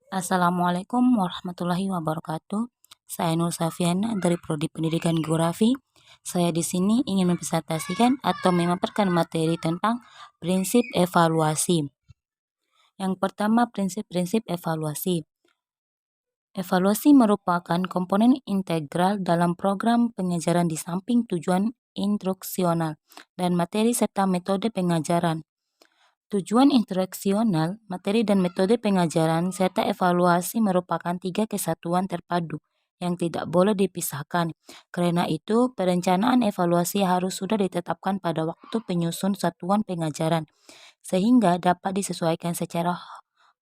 Assalamualaikum warahmatullahi wabarakatuh. Saya Nur Safiana dari Prodi Pendidikan Geografi. Saya di sini ingin mempresentasikan atau memaparkan materi tentang prinsip evaluasi. Yang pertama, prinsip-prinsip evaluasi. Evaluasi merupakan komponen integral dalam program pengajaran di samping tujuan instruksional dan materi serta metode pengajaran. Tujuan instruksional, materi dan metode pengajaran, serta evaluasi merupakan tiga kesatuan terpadu yang tidak boleh dipisahkan. Karena itu, perencanaan evaluasi harus sudah ditetapkan pada waktu penyusun satuan pengajaran, sehingga dapat disesuaikan secara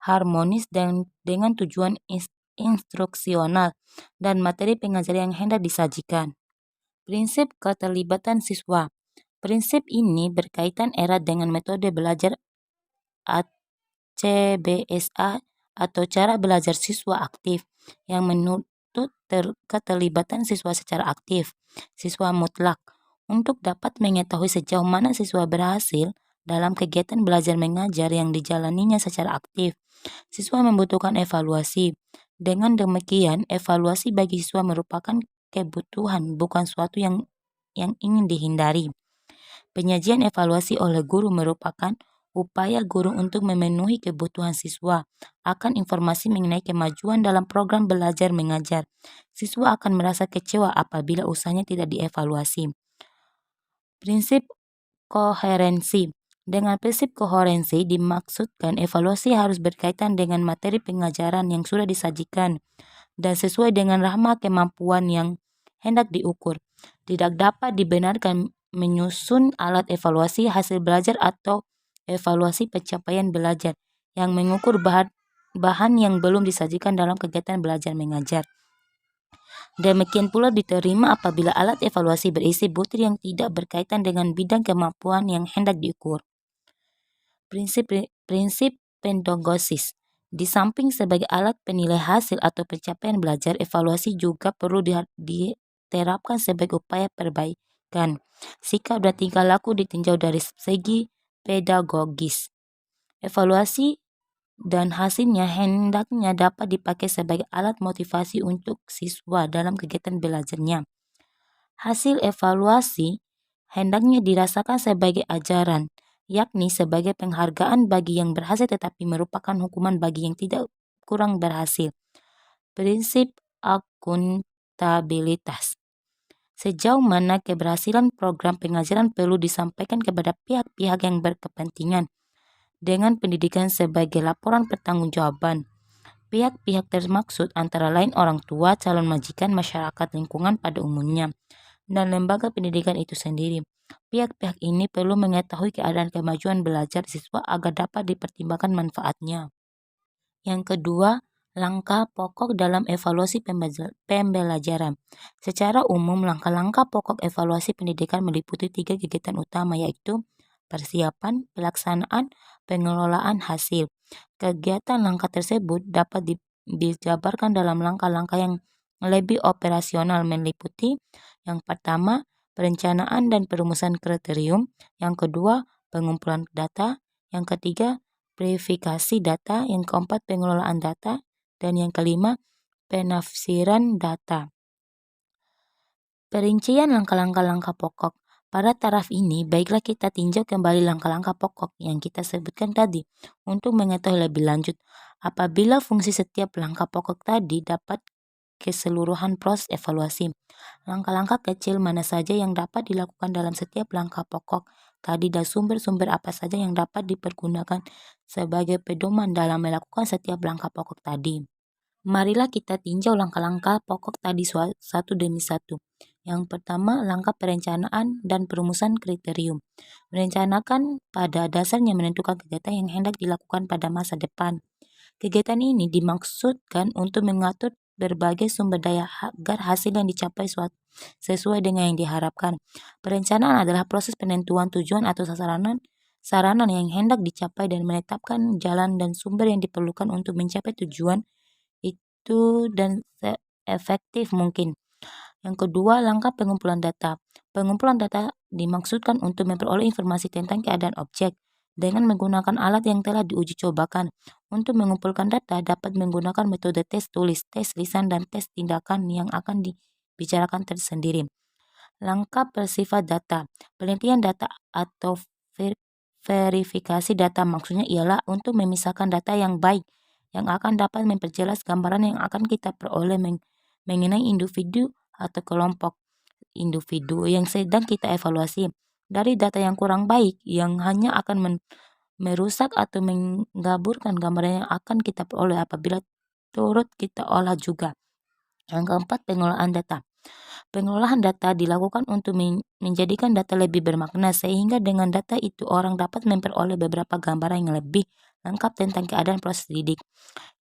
harmonis dan dengan tujuan instruksional dan materi pengajaran yang hendak disajikan. Prinsip keterlibatan siswa. Prinsip ini berkaitan erat dengan metode belajar CBSA atau cara belajar siswa aktif yang menuntut keterlibatan siswa secara aktif, siswa mutlak, untuk dapat mengetahui sejauh mana siswa berhasil dalam kegiatan belajar mengajar yang dijalaninya secara aktif. Siswa membutuhkan evaluasi. Dengan demikian, evaluasi bagi siswa merupakan kebutuhan, bukan suatu yang ingin dihindari. Penyajian evaluasi oleh guru merupakan upaya guru untuk memenuhi kebutuhan siswa akan informasi mengenai kemajuan dalam program belajar mengajar. Siswa akan merasa kecewa apabila usahanya tidak dievaluasi. Prinsip koherensi. Dengan prinsip koherensi dimaksudkan evaluasi harus berkaitan dengan materi pengajaran yang sudah disajikan dan sesuai dengan rahma kemampuan yang hendak diukur. Tidak dapat dibenarkan menyusun alat evaluasi hasil belajar atau evaluasi pencapaian belajar yang mengukur bahan yang belum disajikan dalam kegiatan belajar mengajar. Demikian pula diterima apabila alat evaluasi berisi butir yang tidak berkaitan dengan bidang kemampuan yang hendak diukur. Prinsip pedagogisis. Di samping sebagai alat penilai hasil atau pencapaian belajar, evaluasi juga perlu diterapkan sebagai upaya perbaikan sikap dan tingkah laku ditinjau dari segi pedagogis. Evaluasi dan hasilnya hendaknya dapat dipakai sebagai alat motivasi untuk siswa dalam kegiatan belajarnya. Hasil evaluasi hendaknya dirasakan sebagai ajaran, yakni sebagai penghargaan bagi yang berhasil tetapi merupakan hukuman bagi yang tidak kurang berhasil. Prinsip akuntabilitas. Sejauh mana keberhasilan program pengajaran perlu disampaikan kepada pihak-pihak yang berkepentingan dengan pendidikan sebagai laporan pertanggungjawaban. Pihak-pihak termaksud antara lain orang tua, calon majikan, masyarakat lingkungan pada umumnya, dan lembaga pendidikan itu sendiri. Pihak-pihak ini perlu mengetahui keadaan kemajuan belajar siswa agar dapat dipertimbangkan manfaatnya. Yang kedua, langkah pokok dalam evaluasi pembelajaran. Secara umum, langkah-langkah pokok evaluasi pendidikan meliputi 3 kegiatan utama, yaitu persiapan, pelaksanaan, pengelolaan hasil. Kegiatan langkah tersebut dapat dijabarkan dalam langkah-langkah yang lebih operasional meliputi yang pertama, perencanaan dan perumusan kriterium, yang kedua, pengumpulan data, yang ketiga, verifikasi data, yang keempat, pengelolaan data, dan yang kelima, penafsiran data. Perincian langkah-langkah pokok. Pada taraf ini, baiklah kita tinjau kembali langkah-langkah pokok yang kita sebutkan tadi untuk mengetahui lebih lanjut apabila fungsi setiap langkah pokok tadi dapat keseluruhan proses evaluasi. Langkah-langkah kecil mana saja yang dapat dilakukan dalam setiap langkah pokok tadi dan sumber-sumber apa saja yang dapat dipergunakan sebagai pedoman dalam melakukan setiap langkah pokok tadi. Marilah kita tinjau langkah-langkah pokok tadi satu demi satu. Yang pertama, langkah perencanaan dan perumusan kriterium. Merencanakan pada dasarnya menentukan kegiatan yang hendak dilakukan pada masa depan. Kegiatan ini dimaksudkan untuk mengatur berbagai sumber daya agar hasil yang dicapai sesuai dengan yang diharapkan. Perencanaan adalah proses penentuan tujuan atau sarana yang hendak dicapai dan menetapkan jalan dan sumber yang diperlukan untuk mencapai tujuan itu dan efektif mungkin. Yang kedua, langkah pengumpulan data. Pengumpulan data dimaksudkan untuk memperoleh informasi tentang keadaan objek, dengan menggunakan alat yang telah diuji cobakan. Untuk mengumpulkan data dapat menggunakan metode tes tulis, tes lisan, dan tes tindakan yang akan dibicarakan tersendiri. Langkah bersifat data. Penelitian data atau verifikasi data maksudnya ialah untuk memisahkan data yang baik yang akan dapat memperjelas gambaran yang akan kita peroleh mengenai individu atau kelompok individu yang sedang kita evaluasi dari data yang kurang baik yang hanya akan merusak atau menggaburkan gambaran yang akan kita peroleh apabila turut kita olah juga. Yang keempat, pengelolaan data. Pengelolaan data dilakukan untuk menjadikan data lebih bermakna sehingga dengan data itu orang dapat memperoleh beberapa gambaran yang lebih lengkap tentang keadaan proses didik.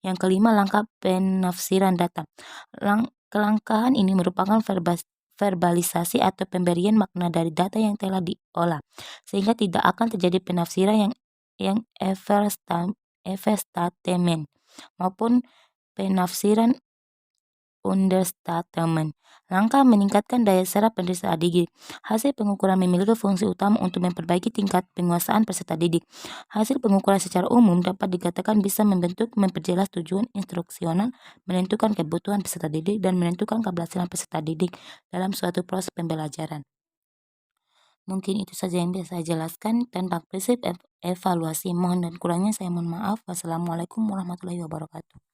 Yang kelima, langkah penafsiran data. Kelangkaan ini merupakan verbalisasi atau pemberian makna dari data yang telah diolah, sehingga tidak akan terjadi penafsiran yang overstatement maupun penafsiran understatement. Langkah meningkatkan daya serap peserta didik. Hasil pengukuran memiliki fungsi utama untuk memperbaiki tingkat penguasaan peserta didik. Hasil pengukuran secara umum dapat dikatakan bisa memperjelas tujuan instruksional, menentukan kebutuhan peserta didik, dan menentukan keberhasilan peserta didik dalam suatu proses pembelajaran. Mungkin itu saja yang bisa saya jelaskan tentang prinsip evaluasi. Mohon dan kurangnya saya mohon maaf. Wassalamualaikum warahmatullahi wabarakatuh.